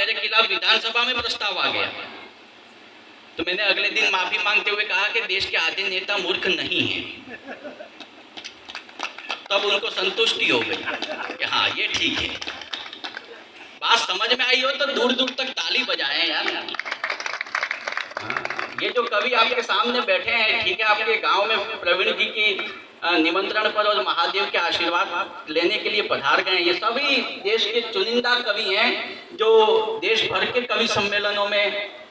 मेरे खिलाफ विधानसभा में प्रस्ताव आ गया, तो मैंने अगले दिन माफी मांगते हुए कहा कि देश के आधे नेता मूर्ख नहीं हैं। तब उनको संतुष्टि हो गई कि हाँ ये ठीक है। बात समझ में आई हो तो दूर दूर तक ताली बजाएं यार। ये जो कवि आपके सामने बैठे हैं, ठीक है, आपके गांव में प्रवीण जी की निमंत्रण पर और महादेव के आशीर्वाद लेने के लिए पधार गए। ये सभी देश के चुनिंदा कवि हैं जो देश भर के कवि सम्मेलनों में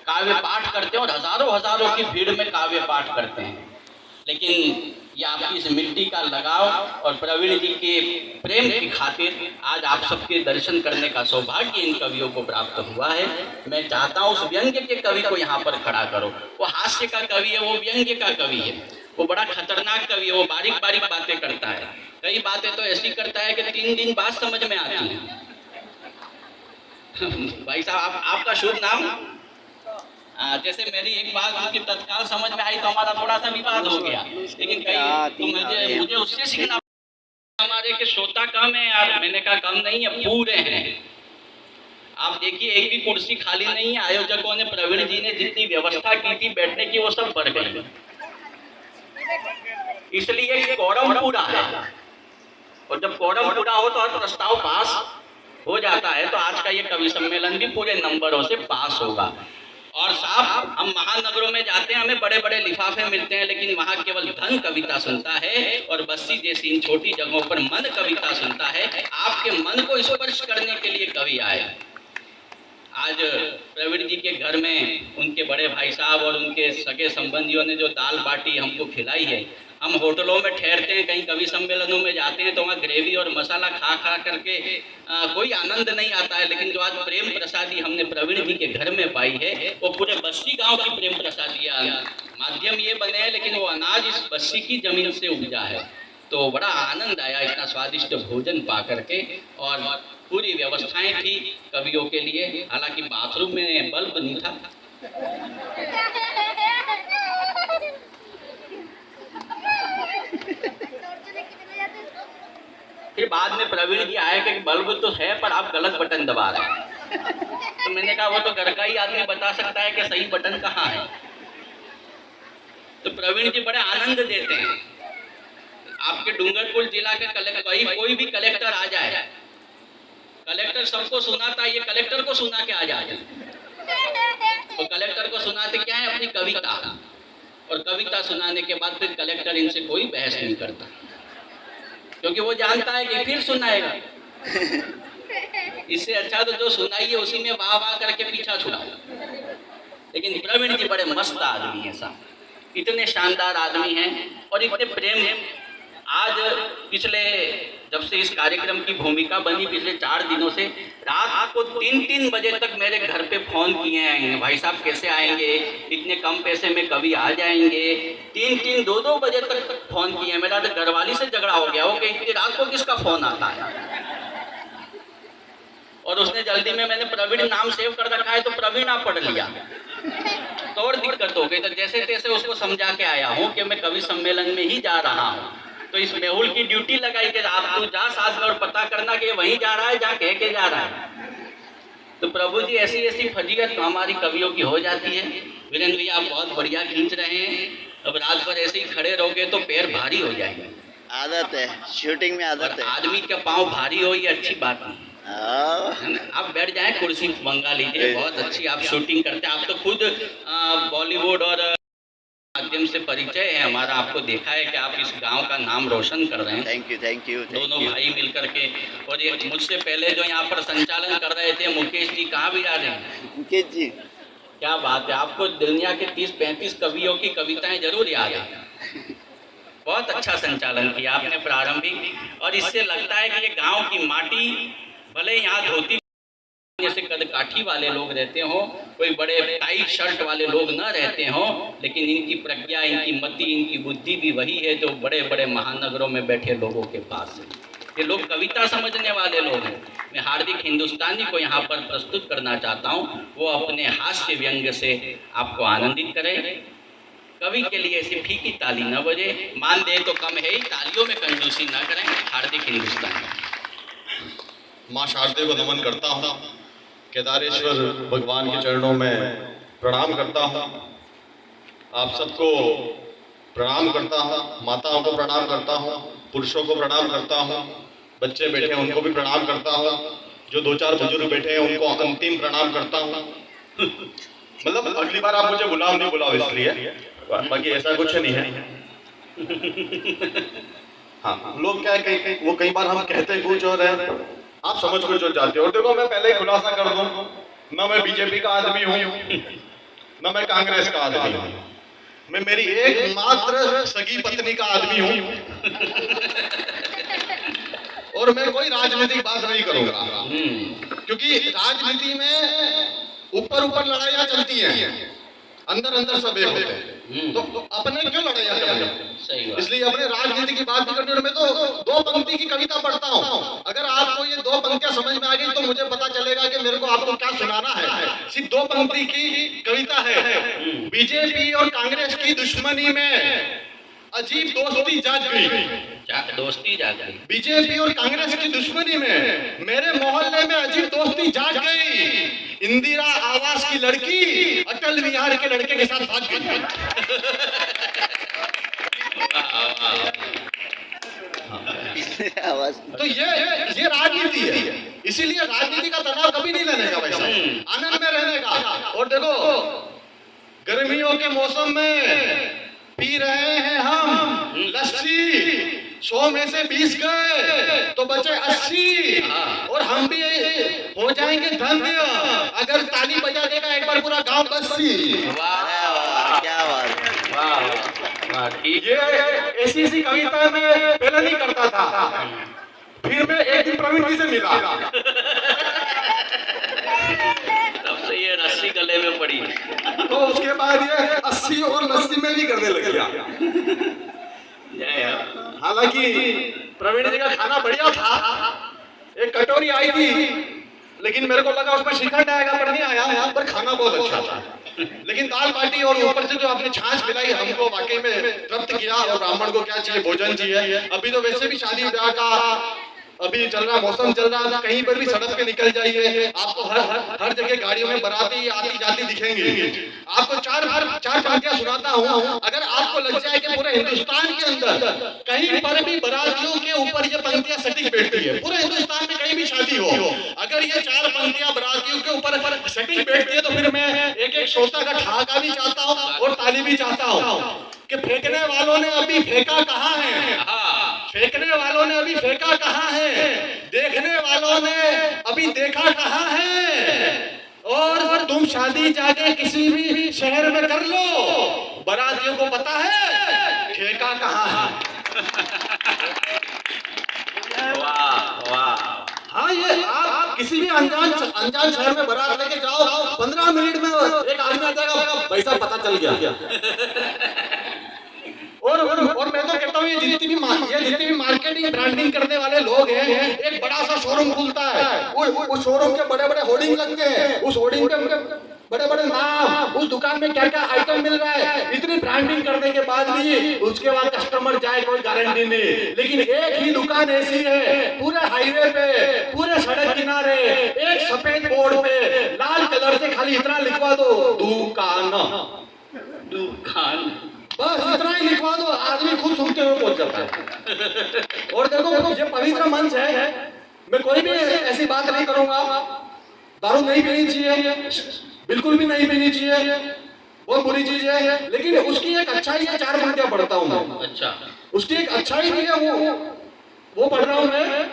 काव्य पाठ करते हैं और हजारों हजारों की भीड़ में काव्य पाठ करते हैं। लेकिन ये आपकी इस मिट्टी का लगाव और प्रवीण जी के प्रेम की खातिर आज आप सबके दर्शन करने का सौभाग्य इन कवियों को प्राप्त हुआ है। मैं चाहता हूँ उस व्यंग्य के कवि को यहाँ पर खड़ा करो। वो हास्य का कवि है, वो व्यंग्य का कवि है, वो बड़ा खतरनाक कवि है, वो बारीक बारीक बातें करता है। कई बातें तो ऐसी करता है कि 3 दिन बाद समझ में आती है। भाई साहब आपका शुभ नाम? जैसे मेरी एक बात उनकी तत्काल समझ में आई तो हमारा थोड़ा सा विवाद हो गया, लेकिन कई तो मुझे उससे सीखना। हमारे के श्रोता कम है यार। मैंने कहा कम नहीं है, पूरे हैं। आप देखिए एक भी कुर्सी खाली नहीं है। आयोजकों ने, प्रवीण जी ने जितनी व्यवस्था की थी बैठने की, वो सब भर गई, इसलिए कोरम पूरा है। और जब कोरम पूरा हो तो हर प्रस्ताव पास हो जाता है। तो आज का ये कवि सम्मेलन भी पूरे नंबरों से पास होगा। और साहब हम महानगरों में जाते हैं, हमें बड़े बड़े लिफाफे मिलते हैं, लेकिन वहाँ केवल धन कविता सुनता है और बस्ती जैसी इन छोटी जगहों पर मन कविता सुनता है। आपके मन को स्पर्श करने के लिए कवि आए। आज प्रवीण जी के घर में उनके बड़े भाई साहब और उनके सगे संबंधियों ने जो दाल बाटी हमको खिलाई है। हम होटलों में ठहरते हैं, कहीं कवि सम्मेलनों में जाते हैं तो वहाँ ग्रेवी और मसाला खा खा करके कोई आनंद नहीं आता है। लेकिन जो आज प्रेम प्रसादी हमने प्रवीण जी के घर में पाई है, वो पूरे बस्ती गांव की प्रेम प्रसादी। माध्यम ये बने हैं, लेकिन वो अनाज इस बस्ती की जमीन से उपजा है। तो बड़ा आनंद आया इतना स्वादिष्ट भोजन पा करके। और पूरी व्यवस्थाएं थी कवियों के लिए, हालांकि बाथरूम में बल्ब नहीं था। फिर बाद में प्रवीण जी आए कि बल्ब तो है पर आप गलत बटन दबा रहे हैं। तो मैंने कहा वो तो घर का ही आदमी बता सकता है कि सही बटन कहाँ है। तो प्रवीण जी बड़े आनंद देते हैं। आपके डूंगरपुर जिला के कलेक्टर, कोई भी कलेक्टर आ जाए, कलेक्टर सबको सुनाता है, ये कलेक्टर को सुना के आ जाए। तो कलेक्टर को सुनाते क्या है? अपनी कविता। और कविता सुनाने के बाद फिर कलेक्टर इनसे कोई बहस नहीं करता, क्योंकि वो जानता है कि फिर सुनाएगा। इससे अच्छा तो जो सुनाई है उसी में वाह वाह करके पीछा छुड़ाओ। लेकिन प्रवीण जी बड़े मस्त आदमी हैं साहब, इतने शानदार आदमी हैं और इतने प्रेम हैं। आज पिछले जब से इस कार्यक्रम की भूमिका बनी, पिछले 4 दिनों से रात को 3-3 बजे तक मेरे घर पे फोन किए हैं, भाई साहब कैसे आएंगे, इतने कम पैसे में कभी आ जाएंगे। 3-3, 2-2 बजे तक फोन किए। मेरा तो घरवाली से झगड़ा हो गया, वो कि इतनी रात को किसका फोन आता है। और उसने जल्दी में, मैंने प्रवीण नाम सेव कर रखा है तो प्रवीण आप पढ़ लिया, तो और दिक्कत हो गई। तो जैसे तैसे उसको समझा के आया हूँ कि मैं कवि सम्मेलन में ही जा रहा हूँ। तो इस मेहुल की ड्यूटी लगाई कि आप तू जा साथ में और पता करना कि वहीं जा रहा है जहाँ कह के जा रहा है। तो प्रभु जी ऐसी ऐसी फजीयत हमारी कवियों की हो जाती है। वीरेंद्र भैया आप बहुत बढ़िया खींच रहे हैं। अब रात भर ऐसे ही खड़े रहोगे तो पैर भारी हो जाएंगे। आदत है, शूटिंग में आदत है। आदमी का पाँव भारी हो ये अच्छी बात नहीं। आप बैठ जाएं, कुर्सी मंगा लीजिए। बहुत अच्छी आप शूटिंग करते हैं। आप तो खुद बॉलीवुड और माध्यम से परिचय है हमारा, आपको देखा है कि आप इस गांव का नाम रोशन कर रहे हैं। Thank you. दोनों भाई मिलकर के। और ये मुझसे पहले जो यहाँ पर संचालन कर रहे थे मुकेश जी, कहाँ भी जा रहे हैं? मुकेश जी क्या बात है, आपको दुनिया के 30-35 कवियों की कविताएं जरूर याद है। बहुत अच्छा संचालन किया आपने प्रारंभिक। और इससे लगता है कि ये गाँव की माटी, भले यहाँ धोती जैसे कदकाठी वाले लोग रहते हो, कोई बड़े टाइट शर्ट वाले लोग न रहते हो, लेकिन इनकी प्रज्ञा, इनकी मति, इनकी बुद्धि भी वही है जो बड़े बड़े महानगरों में बैठे लोगों के पास है। ये लोग कविता समझने वाले लोग हैं। मैं हार्दिक हिंदुस्तानी को यहाँ पर प्रस्तुत करना चाहता हूँ, वो अपने हास्य व्यंग्य से आपको आनंदित करें। कवि के लिए ऐसी फीकी ताली न बजे, मान दे तो कम है ही, तालियों में कंजूसी न करें। हार्दिक हिंदुस्तानी। माँ शारदे को नमन करता हूँ केदारेश्वर भगवान के चरणों में प्रणाम करता हूँ। आप सबको प्रणाम करता हूँ, माताओं को प्रणाम करता हूँ, पुरुषों को प्रणाम करता हूँ, बच्चे बैठे हैं उनको भी प्रणाम करता हूँ, जो 2-4 बुजुर्ग बैठे हैं उनको अंतिम प्रणाम करता हूँ। मतलब अगली बार आप मुझे बुलाओ नहीं बुलाओ इसलिए, बाकी ऐसा कुछ नहीं है। हाँ, लोग क्या है वो कई बार हम कहते कुछ और है, आप समझ कुछ हो जाते हो। और देखो मैं पहले ही खुलासा कर दूं, ना मैं बीजेपी का आदमी हूँ, ना मैं कांग्रेस का आदमी हूँ, मैं मेरी एकमात्र सगी पत्नी का आदमी हूँ। और मैं कोई राजनीतिक बात नहीं करूंगा, क्योंकि राजनीति में ऊपर ऊपर लड़ाइयाँ चलती हैं, अंदर अंदर सब एक होते हैं। तो अपने क्यों लड़ाइयाँ करें, इसलिए अपने राजनीति की बात नहीं करनी। और मैं तो 2 पंक्ति की कविता पढ़ता हूँ, अगर आपको ये 2 पंक्तियां समझ में आ गई तो मुझे पता चलेगा कि मेरे को आपको क्या सुनाना है। सिर्फ 2 पंक्ति की कविता है। बीजेपी और कांग्रेस की दुश्मनी में अजीब दोस्ती जाग गई, दोस्ती जाग गई। बीजेपी और कांग्रेस की दुश्मनी में मेरे मोहल्ले में अजीब दोस्ती जाग गई। इंदिरा आवास की लड़की अटल बिहार के लड़के के साथ भाग गई। आवाज तो ये राजनीति है, इसीलिए राजनीति का तनाव कभी नहीं लेने का भाई साहब, आनंद में रहने का। और देखो गर्मियों के मौसम में पी रहे हैं हम लस्सी, 100 में से 20 गए तो बचे 80, और हम भी हो जाएंगे धन्य अगर ताली बजा देगा एक बार पूरा गांव बस्सी। वाह, क्या बात। ये ऐसी कविता मैं पहले नहीं करता था, फिर मैं एक दिन प्रवीण जी से मिला, तब से ये रस्सी गले में पड़ी, तो उसके बाद ये 80 और लस्सी में भी करने लग गया। हालांकि प्रवीण जी का खाना बढ़िया था, एक कटोरी आई थी, लेकिन मेरे को लगा उसमें श्रीखंड आएगा, पर नहीं आया, पर खाना बहुत अच्छा था। लेकिन दाल बाटी और ऊपर से जो आपने छाछ पिलाई हमको वाकई में तृप्त किया। और ब्राह्मण को क्या चाहिए, भोजन चाहिए। अभी तो वैसे भी शादी ब्याह का अभी चल रहा, मौसम चल रहा, कहीं पर भी सड़क पे निकल जाइए, आपको हर जगह गाड़ियों में बाराती आती जाती दिखेंगी। आपको चार पंक्तियां सुनाता हूँ, अगर आपको लग जाए कि पूरे हिंदुस्तान के अंदर कहीं पर भी बारातियों के ऊपर ये पंक्तियां सटीक बैठती है, पूरे हिंदुस्तान में कहीं भी शादी हो, अगर ये 4 पंक्तियां बारातियों के ऊपर सटीक बैठती है तो फिर मैं एक श्रोता का ठहाका भी चाहता हूँ और ताली भी चाहता हूँ कि फेंकने वालों ने अभी फेंका कहाँ है, फेंकने वालों ने अभी फेंका कहाँ है, देखने वालों ने अभी देखा कहाँ है। और तुम शादी जाके किसी भी शहर में कर लो, बारातियों को पता है ठेका कहाँ है। वाह वाह। हाँ, ये आप किसी भी अनजान शहर में बारात लेके जाओ, 15 मिनट में एक आदमी आ जाएगा, पैसा पता चल गया। और मैं तो कहता हूँ ये जितनी भी मार्केटिंग ब्रांडिंग करने वाले लोग हैं, एक बड़ा सा शोरूम खुलता है, उस शोरूम के बड़े बड़े होर्डिंग लगते हैं, उस होर्डिंग पे बड़े बड़े नाम, उस दुकान में क्या क्या आइटम मिल रहा है, इतनी ब्रांडिंग करने के बाद भी उसके बाद कस्टमर जाए कोई गारंटी नहीं। लेकिन एक ही दुकान ऐसी है पूरे हाईवे पे, पूरे सड़क किनारे, एक सफेद बोर्ड पे लाल कलर से खाली इतना लिखवा दो, दुकान, बस इतना ही लिखवा दो, आदमी खुद सुनते हुए पहुंच जाता है। और देखो ये पवित्र मंच है, मैं कोई भी ऐसी बात नहीं करूंगा, दारू नहीं पीनी चाहिए, बिल्कुल भी नहीं पीनी चाहिए, बहुत बुरी चीज है। लेकिन उसकी एक अच्छाई है, 4 पंक्तियां पढ़ता हूँ मैं। अच्छा, उसकी एक अच्छाई भी है, वो पढ़ रहा हूँ मैं।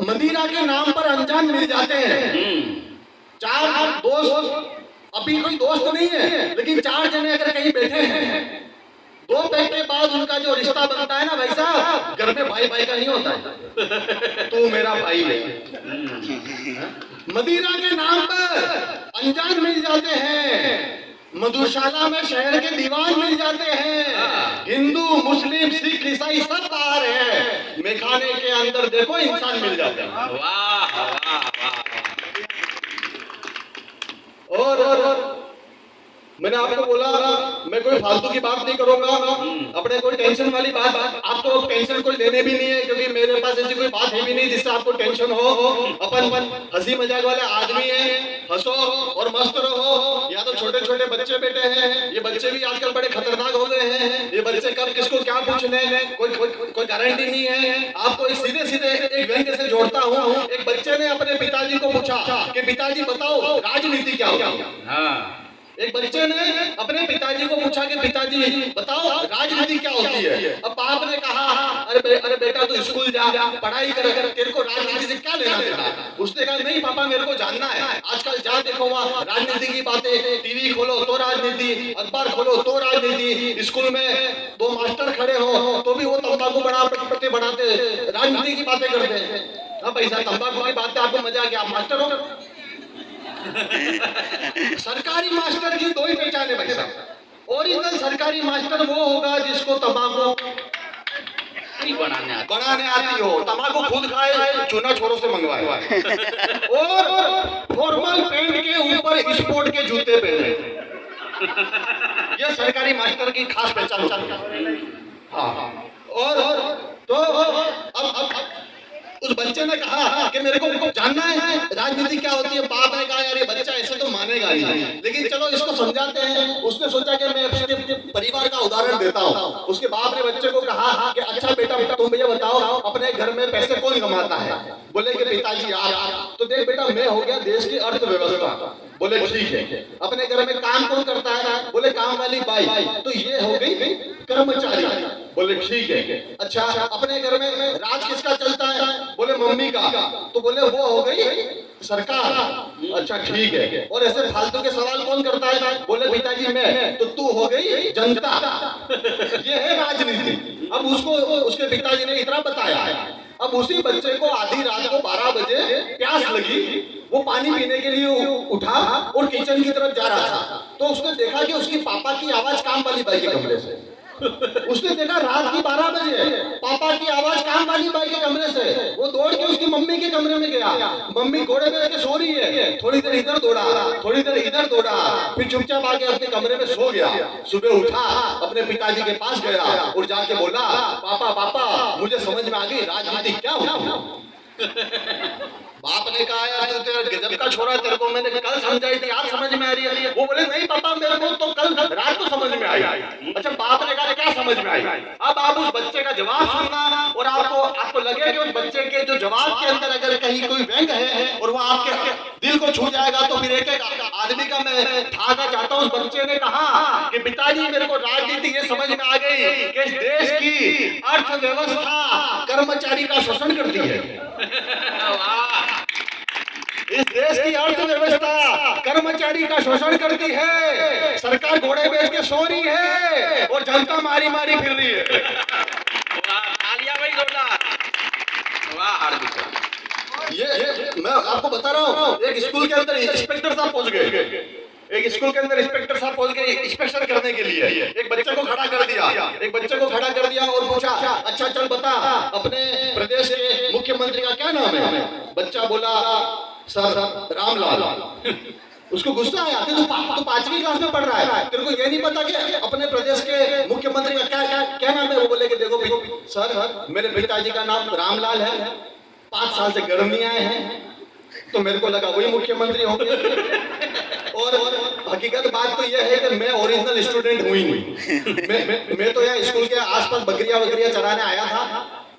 मदीना के नाम पर अनजान मिल जाते हैं, 4 दोस्त, अभी कोई दोस्त नहीं है, लेकिन 4 जने अगर कहीं बैठे हैं, 2 पैक के बाद उनका जो रिश्ता बनता है ना भाई साहब, घर में भाई भाई का नहीं होता है, तू मेरा भाई है। मदीना के नाम पर अनजान मिल जाते हैं, मधुशाला में शहर के दीवान मिल जाते हैं, हिंदू मुस्लिम सिख ईसाई सब बाहर है, मेखाने के अंदर देखो इंसान मिल जाते हैं। वाह वाह वाह। और मैंने आपको बोला मैं कोई फालतू की बात नहीं करूंगा, अपने कोई टेंशन वाली बात, आपको टेंशन कोई लेने भी नहीं है, क्योंकि मेरे पास ऐसी कोई बात है भी नहीं जिससे आपको टेंशन हो। अपन हंसी मजाक वाले आदमी हैं, हंसो और मस्त रहो। या तो छोटे छोटे बच्चे बैठे हैं, ये बच्चे भी आजकल बड़े खतरनाक हो गए हैं, ये बच्चे कब किसको क्या पूछने कोई गारंटी नहीं है। आपको एक सीधे सीधे एक व्यंग्य से जोड़ता हूँ। एक बच्चे ने अपने पिताजी को पूछा कि पिताजी बताओ राजनीति क्या होती है। हाँ एक बच्चे ने अपने पिताजी को पूछा कि पिताजी बताओ राजनीति क्या होती है। अब बाप ने कहा अरे बेटा तू स्कूल जा, पढ़ाई कर, तेरे को राजनीति से क्या लेना देना। उसने कहा नहीं पापा मेरे को जानना है। आजकल जहाँ देखो वहाँ राजनीति की बातें, टीवी खोलो तो राजनीति, अखबार खोलो तो राजनीति, स्कूल में दो मास्टर खड़े हो तो भी वो तंबाकू बढ़ाते राजनीति की बातें करते हैं। हाँ पैसा तंबाकू की बातें आपको मजा आ गया, आप मास्टर हो। सरकारी मास्टर की दो ही पहचान है भाई साहब। ओरिजिनल सरकारी मास्टर वो होगा जिसको तंबाकू बनाने आती हो, तंबाकू खुद खाए, चूना छोरों से मंगवाए और फॉर्मल पैंट के ऊपर स्पोर्ट के जूते पहने। ये सरकारी मास्टर की खास पहचान। हाँ और तो अब उस बच्चे ने कहा कि मेरे को जानना है राजनीति क्या होती है। बाप ने कहा यार ये बच्चा ऐसे तो मानेगा नहीं, लेकिन चलो इसको समझाते हैं। उसने सोचा कि मैं अपने परिवार का उदाहरण देता हूँ। उसके बाप ने बच्चे को कहा कि अच्छा बेटा तुम ये बताओ अपने घर में पैसे कौन कमाता है। बोले कि पिताजी आप। तो देख बेटा मैं हो गया देश की अर्थव्यवस्था। बोले ठीक है। अपने घर में काम कौन करता है। बोले काम वाली बाई। तो ये हो गई कर्मचारी। बोले ठीक है। अच्छा अपने घर में राज किसका चलता है। बोले मम्मी का। तो बोले वो हो गई सरकार। अच्छा ठीक है। और ऐसे फालतू के सवाल कौन करता है। बोले पिताजी मैं। तो तू हो गई जनता। ये है राजनीति। अब उसको उसके पिताजी ने इतना बताया। अब उसी बच्चे को आधी रात को 12 बजे प्यास लगी, वो पानी पीने के लिए उठा और किचन की तरफ जा रहा था। तो उसने देखा कि उसकी पापा की आवाज काम वाली बाई के कमरे से। उसने देखा रात की 12 बजे पापा की आवाज काम वाली बाई के कमरे से। वो दौड़ के उसकी मम्मी के कमरे में गया। मम्मी घोड़े में सो रही है। थोड़ी देर इधर दौड़ा, थोड़ी देर इधर दौड़ा, फिर चुपचाप आके अपने कमरे में सो गया। सुबह उठा, अपने पिताजी के पास गया और जाके बोला पापा पापा मुझे समझ में आ गई राजनीति क्या होती। बाप ने कहा यार तू तेरा गजब का छोरा, तेरे को मैंने कल समझाई थी आज समझ में आ रही है। वो बोले नहीं पापा मेरे को तो कल रात को समझ में आई। अच्छा बाप ने कहा क्या समझ में आई। अब आप उस बच्चे का जवाब सुनना और आपको लगे कि उस बच्चे के जो जवाब के अंदर अगर कहीं कोई व्यंग है और वो आपके दिल को छू जाएगा तो फिर एक आदमी का मैं ठाना चाहता हूँ। उस बच्चे ने कहा कि पिताजी मेरे को राजनीति ये समझ में आ गई कि इस देश की अर्थव्यवस्था कर्मचारी का शोषण करती है। इस देश की अर्थव्यवस्था कर्मचारी का शोषण करती है। सरकार घोड़े बेच के सो रही है और जनता मारी मारी फिर रही है। ये मैं आपको बता रहा हूँ। एक स्कूल के अंदर इंस्पेक्टर साहब पहुंच गए। एक स्कूल के अंदर इंस्पेक्टर साहब पहुंच गए इंस्पेक्शन करने के लिए। एक बच्चे को खड़ा कर दिया और पूछा अच्छा चल बता अपने प्रदेश के मुख्यमंत्री का क्या नाम है। बच्चा बोला सर रामलाल। उसको गुस्सा आया कि तू 5वीं क्लास में पढ़ रहा है, तेरे को ये नहीं पता कि अपने प्रदेश के मुख्यमंत्री का क्या नाम है। वो बोले कि देखो सर मेरे पिताजी का नाम रामलाल है, 5 साल से गर्म नहीं आए हैं, तो मेरे को लगा वही मुख्यमंत्री होंगे। और हकीकत बात तो यह है कि मैं ओरिजिनल स्टूडेंट हुई नहीं। मैं तो यहाँ स्कूल के आसपास बकरियां चराने आया था।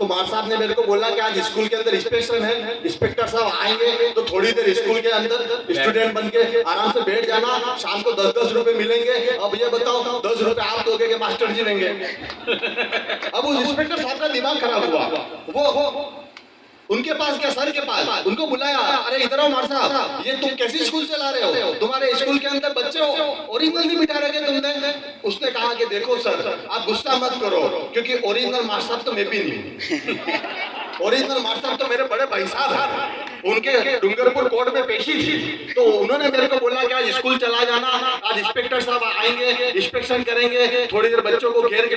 तो मार साहब ने मेरे को बोला कि आज स्कूल के अंदर इंस्पेक्शन है, इंस्पेक्टर साहब आएंगे तो थोड़ी देर स्कूल के अंदर स्टूडेंट बन के आराम से बैठ जाना, शाम को 10-10 रुपए मिलेंगे। अब ये बताओ 10 रुपए आप दोगे कि मास्टर जी देंगे। अब उस इंस्पेक्टर साहब का दिमाग खराब हुआ। वो उनके पास गया, सर के पास, उनको बुलाया, अरे इधर आओ मार साहब, ये तुम कैसी स्कूल चला रहे हो, तुम्हारे स्कूल के अंदर बच्चे ओरिजिनल नहीं बिठा रहे तुमने। उसने कहा कि देखो सर आप गुस्सा मत करो, क्योंकि ओरिजिनल मार साहब तो मैं भी नहीं। ओरिजिनल मार साहब तो मेरे बड़े भाई साहब हैं। उनके डूंगरपुर कोर्ट में पेशी थी, तो उन्होंने मेरे को बोला कि आज स्कूल चला जाना, आज इंस्पेक्टर साहब आएंगे, इंस्पेक्शन करेंगे, थोड़ी देर बच्चों को घेर के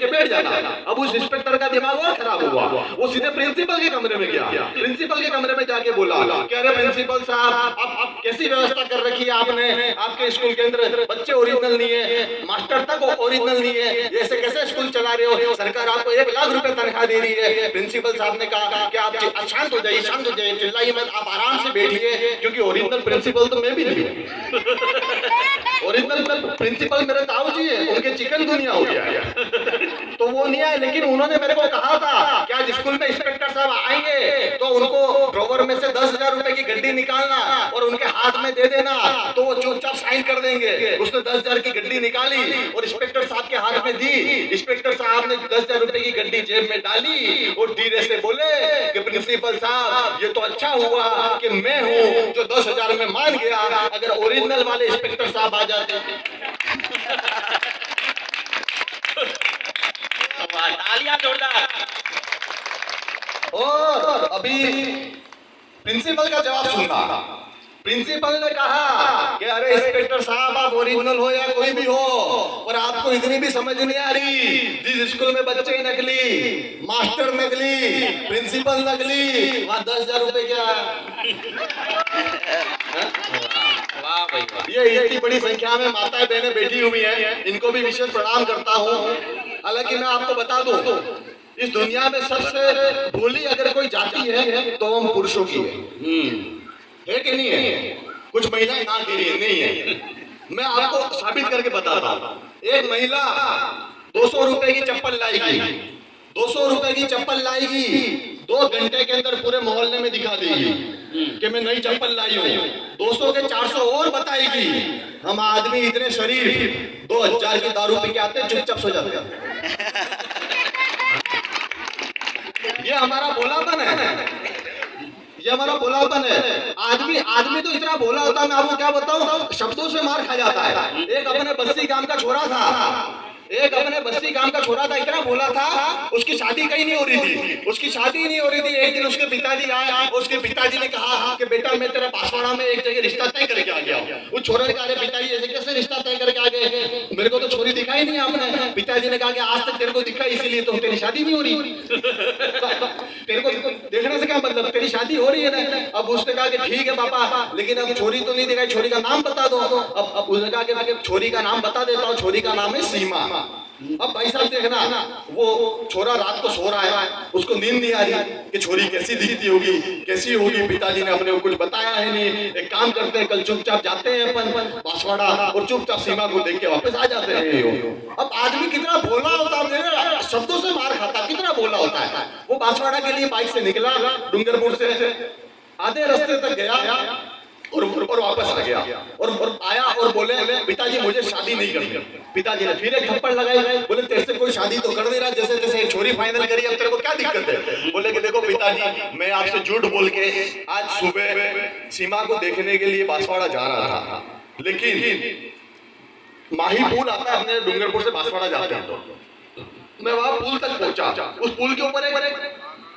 बैठ जाना। अब उस इंस्पेक्टर का दिमाग और खराब हुआ, वो सीधे प्रिंसिपल के कमरे में गया, प्रिंसिपल के कमरे में जाके बोला कि अरे प्रिंसिपल साहब, आप कैसी व्यवस्था कर रखी है आपने, आपके स्कूल के अंदर बच्चे ओरिजिनल नहीं है, मास्टर तक ओरिजिनल नहीं है, ऐसे कैसे स्कूल चला रहे हो, सरकार आपको 1 लाख रुपए तनख्वाह दे रही है। प्रिंसिपल साहब ने कहा कि आप शांत हो जाइए, शांत हो जाइए, चिल्लाइए मत, आप आराम से बैठिए, क्योंकि ओरिजिनल प्रिंसिपल तो मैं भी नहीं हूँ। ओरिजिनल प्रिंसिपल मेरे ताऊ जी है, उनके चिकन दुनिया हो गया है, तो वो नहीं आए। लेकिन उन्होंने मेरे को कहा था कि आज स्कूल में इंस्पेक्टर साहब आएंगे तो उनको ड्रॉवर में से 10,000 रुपए की गड्डी निकालना और उनके हाथ में दे देना, तो वो चुपचाप साइन कर देंगे। उसने 10,000 की गड्डी निकाली और इंस्पेक्टर साहब के हाथ में दी। इंस्पेक्टर साहब ने 10,000 रुपए की गड्डी जेब में डाली और धीरे से बोले कि प्रिंसिपल साहब, ये तो अच्छा हुआ कि मैं हूँ जो 10,000 में मान गया, अगर ओरिजिनल वाले इंस्पेक्टर साहब आ जाते। तालियां जोरदार। और अभी प्रिंसिपल का जवाब सुनना। प्रिंसिपल ने कहा कि अरे इंस्पेक्टर साहब, आप ओरिजिनल हो या कोई भी हो, और आपको इतनी भी समझ नहीं आ रही, जिस स्कूल में बच्चे नकली, मास्टर नकली, प्रिंसिपल नकली, वहां 10,000 रुपए क्या। वाह भाई वाह। ये इतनी बड़ी संख्या में माताएं बहनें बैठी हुई हैं, इनको भी विशेष प्रणाम करता हूँ। हालांकि मैं आपको बता दूं, इस दुनिया में सबसे भोली अगर कोई जाति है तो हम पुरुषों की है कि नहीं है? कुछ महिलाएं ना कह रही है, नहीं है। मैं आपको साबित करके बताता हूँ। एक महिला 200 रुपए की चप्पल लाएगी, 200 रुपए की चप्पल लाएगी, 2 घंटे के अंदर पूरे मोहल्ले में दिखा देगी कि मैं नई चप्पल लाई हूँ। 200 के 400 और बताएगी। हम आदमी इतने शरीर 2,000 की दारू पी के आते हैं, चुपचाप सो जाते हैं। ये हमारा भोलापन है, ये हमारा भोलापन है। आदमी तो इतना भोला होता है, मैं आपको क्या बताऊं, शब्दों से मार खा जाता है। एक अपने बस्ती गांव का छोरा था, इतना भोला था, उसकी शादी कहीं नहीं हो रही थी, उसकी शादी नहीं हो रही थी। एक दिन उसके पिताजी आए, उसके पिताजी ने कहा कि बेटा, मैं तेरा बांसवाड़ा में एक जगह रिश्ता तय करके आ गया हूँ। उस छोरे ने कहा, अरे पिताजी, ऐसे कैसे रिश्ता तय करके आ गए, मेरे को तो छोरी दिखाई नहीं आपने। पिताजी ने कहा कि आज तक तेरे को दिखा, इसीलिए तो तेरी शादी नहीं हो रही। तेरे को देखने से क्या मतलब, तेरी शादी हो रही है ना। अब उसने कहा कि ठीक है पापा, लेकिन अब छोरी तो नहीं दिखाई, छोरी का नाम बता दो। अब उसने कहा कि छोरी का नाम बता देता हूँ, छोरी का नाम है सीमा। अब भाई साहब देखना, वो छोरा रात को सो रहा है, उसको नींद नहीं आ रही कि छोरी कैसी दिखती होगी, कैसी होगी। पिताजी ने अपने को कुछ बताया है नहीं। एक काम करते हैं, कल चुपचाप जाते हैं अपन बांसवाड़ा और चुपचाप सीमा को देख के वापस आ जाते हैं। अब आदमी कितना भोला होता है, शब्दों से मार खाता, कितना भोला होता है। वो बांसवाड़ा के लिए बाइक से निकला, डूंगरपुर से आधे रास्ते तक गया और वापस आ गया और आया और बोले, पिताजी मुझे शादी नहीं करनी। पिताजी ने फिर एक थप्पड़ लगाई, बोले तेरे से कोई शादी तो कर नहीं रहा, जैसे तैसे एक छोरी फाइनल करी, अब तेरे को क्या दिक्कत है। बोले कि देखो पिताजी, मैं आपसे झूठ बोल के आज सुबह सीमा को देखने के लिए बांसवाड़ा जा रहा था, लेकिन माही पुल आता है अपने डूंगरपुर से बांसवाड़ा जाते हैं, तो मैं वहां पुल तक पहुंचा। उस पुल के ऊपर एक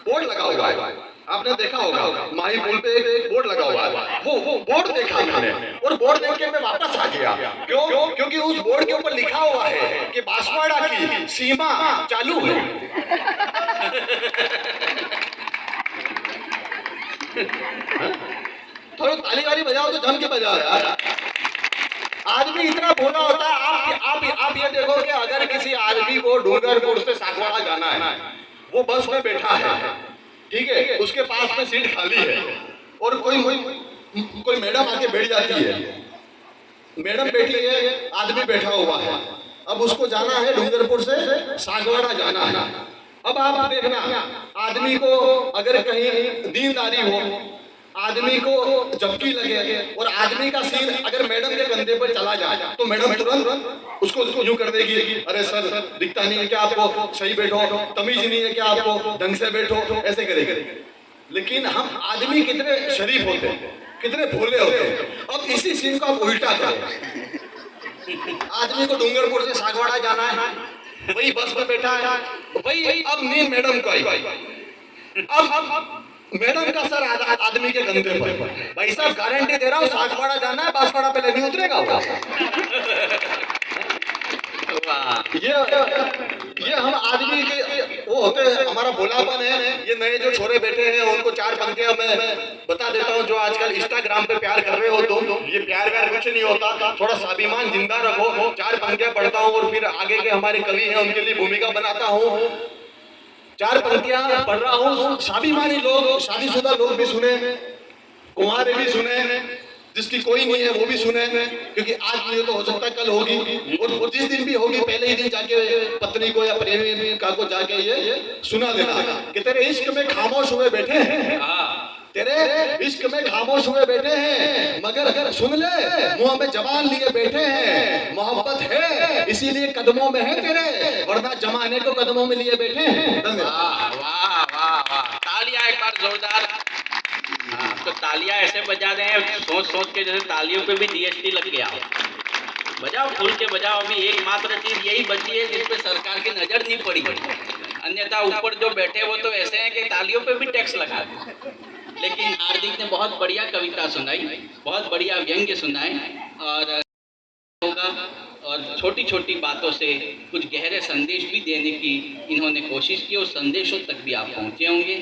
बोर्ड लगा हुआ है, आपने देखा होगा, माही पुल पे एक बोर्ड लगा हुआ है। वो बोर्ड देखा मैंने और बोर्ड देख के मैं वापस आ गया। क्यों? क्योंकि उस बोर्ड के ऊपर लिखा हुआ है कि बांसवाड़ा की सीमा चालू है। थोड़ी ताली वाली बजाओ तो जम के बजाओ यार। आदमी इतना भोला होता है। आप ये देखो कि अगर किसी आदमी को डूंगरपुर से सागवाड़ा जाना है, वो बस में बैठा है, ठीक है, उसके पास में सीट खाली है और कोई मैडम आके बैठ जाती है, मैडम बैठी है, आदमी बैठा हुआ है। अब उसको जाना है डूंगरपुर से सागवाड़ा जाना है। अब आप देखना, आदमी को अगर कहीं नींदारी हो, आदमी को झपकी लगे और आदमी का सिर अगर मैडम के कंधे पर चला जाए, तो मैडम तुरंत उसको यूं कर देगी, अरे सर दिखता नहीं है क्या आपको, सही बैठो, तमीज नहीं है क्या आपको, ढंग से बैठो, ऐसे करेगी। लेकिन हम आदमी कितने शरीफ होते हैं, कितने भोले होते हैं। अब इसी सीन को आप उल्टा करें, आदमी को डूंगरपुर से सागवाड़ा जाना है, वही बस में बैठा है, वही अब नींद मैडम को आई। अब मैडम का सर आदमी के कंधे पर। भाई साहब गारंटी दे रहा हूँ, सागवाड़ा जाना है, बांसवाड़ा पे नहीं उतरेगा वो। वाह ये हम आदमी के वो होते हैं, हमारा भोलापन है। ये नए जो छोरे बैठे हैं उनको चार पंक्तियां मैं बता देता हूँ, जो आजकल इंस्टाग्राम पे प्यार कर रहे हो तो ये प्यार व्यार कुछ नहीं होता, थोड़ा स्वाभिमान जिंदा रखो। चार पंक्तियां पढ़ता हूँ और फिर आगे के हमारे कवि हैं उनके लिए भूमिका बनाता हूँ। चार पंक्तियां पढ़ रहा हूँ, स्वाभिमानी लोग, शादीशुदा लोग भी सुने, कुंवारे भी सुने, जिसकी कोई नहीं है वो भी सुने, क्योंकि आज नहीं हो तो हो सकता है कल होगी, और जिस दिन भी होगी पहले ही दिन जाके पत्नी को या प्रेमिका को जाके ये सुना देना कि तेरे इश्क में खामोश हुए बैठे हैं, तेरे इश्क में खामोश हुए बैठे हैं, मगर सुन ले मुंह में जबान लिए बैठे हैं। मोहब्बत है इसीलिए कदमों में है तेरे, वरना जमाने को कदमों में लिए बैठे हैं। वाह वाह वाह वाह, तालियां एक बार जोरदार। हाँ, तो तालियां ऐसे बजा रहे हैं सोच सोच के जैसे तालियों पे भी जीएसटी लग गया हो। बजाओ, खुल के बजाओ। अभी एकमात्र चीज यही बची है जिस पे सरकार की नजर नहीं पड़ी, अन्यथा ऊपर जो बैठे वो तो ऐसे हैं कि तालियों पे भी टैक्स लगा दे। लेकिन हार्दिक ने बहुत बढ़िया कविता सुनाई, बहुत बढ़िया व्यंग्य सुनाए, और होगा और छोटी छोटी बातों से कुछ गहरे संदेश भी देने की इन्होंने कोशिश की, और संदेशों तक भी आप पहुँचे होंगे।